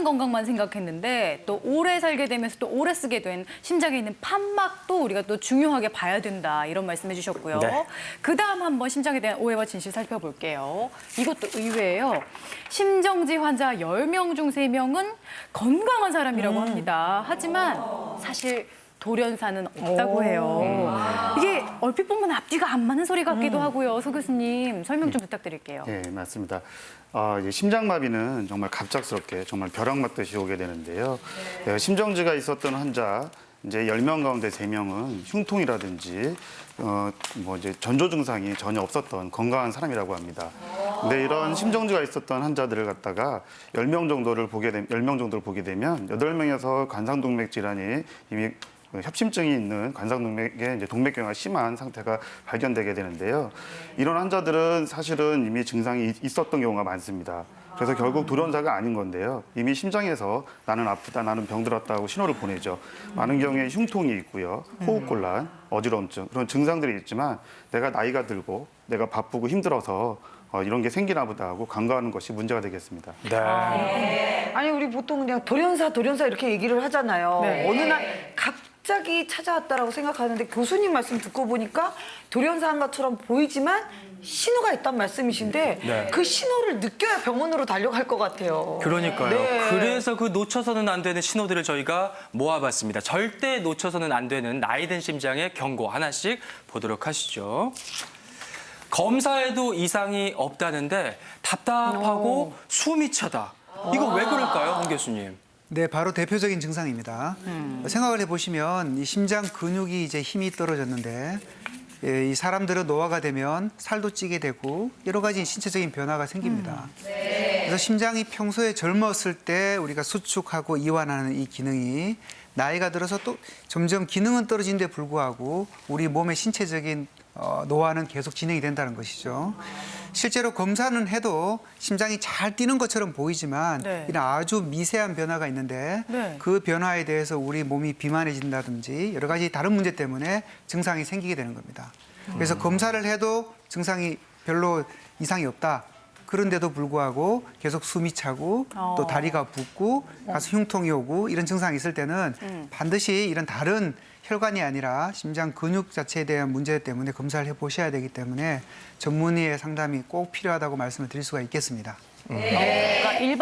건강만 생각했는데 또 오래 살게 되면서 또 오래 쓰게 된 심장에 있는 판막도 우리가 또 중요하게 봐야 된다 이런 말씀해 주셨고요. 네. 그다음 한번 심장에 대한 오해와 진실 살펴볼게요. 이것도 의외예요. 심정지 환자 10명 중 3명은 건강한 사람이라고 합니다. 하지만 사실 돌연사는 없다고 해요. 이게 얼핏 보면 앞뒤가 안 맞는 소리 같기도 하고요. 소 교수님 설명 좀 부탁드릴게요. 네, 맞습니다. 이제 심장마비는 정말 갑작스럽게 정말 벼락 맞듯이 오게 되는데요. 심정지가 있었던 환자 이제 10명 가운데 3명은 흉통이라든지 이제 전조 증상이 전혀 없었던 건강한 사람이라고 합니다. 근데 이런 심정지가 있었던 환자들을 갖다가 10명 정도를 보게 되면 8명에서 관상동맥 질환이 이미 협심증이 있는 관상동맥에 이제 동맥경화가 심한 상태가 발견되게 되는데요. 이런 환자들은 사실은 이미 증상이 있었던 경우가 많습니다. 그래서 결국 돌연사가 아닌 건데요. 이미 심장에서 나는 아프다, 나는 병들었다고 신호를 보내죠. 많은 경우에 흉통이 있고요. 호흡곤란, 어지럼증 그런 증상들이 있지만 내가 나이가 들고 내가 바쁘고 힘들어서 이런 게 생기나 보다 하고 간과하는 것이 문제가 되겠습니다. 네. 아니 우리 보통 그냥 돌연사 이렇게 얘기를 하잖아요. 네. 어느 날 갑자기 찾아왔다라고 생각하는데 교수님 말씀 듣고 보니까 돌연사한 것처럼 보이지만 신호가 있단 말씀이신데 네. 그 신호를 느껴야 병원으로 달려갈 것 같아요. 그러니까요. 네. 그래서 그 놓쳐서는 안 되는 신호들을 저희가 모아봤습니다. 절대 놓쳐서는 안 되는 나이든 심장의 경고 하나씩 보도록 하시죠. 검사에도 이상이 없다는데 답답하고 숨이 차다. 이거 왜 그럴까요, 황 교수님? 네, 바로 대표적인 증상입니다. 생각을 해보시면 이 심장 근육이 이제 힘이 떨어졌는데 이 사람들은 노화가 되면 살도 찌게 되고 여러 가지 신체적인 변화가 생깁니다. 그래서 심장이 평소에 젊었을 때 우리가 수축하고 이완하는 이 기능이 나이가 들어서 또 점점 기능은 떨어지는데 불구하고 우리 몸의 신체적인 노화는 계속 진행이 된다는 것이죠. 실제로 검사는 해도 심장이 잘 뛰는 것처럼 보이지만 네. 이런 아주 미세한 변화가 있는데 네. 그 변화에 대해서 우리 몸이 비만해진다든지 여러 가지 다른 문제 때문에 증상이 생기게 되는 겁니다. 그래서 검사를 해도 증상이 별로 이상이 없다. 그런데도 불구하고 계속 숨이 차고 또 다리가 붓고 가서 흉통이 오고 이런 증상이 있을 때는 반드시 이런 다른 혈관이 아니라 심장 근육 자체에 대한 문제 때문에 검사를 해보셔야 되기 때문에 전문의의 상담이 꼭 필요하다고 말씀을 드릴 수가 있겠습니다. 그러니까 일반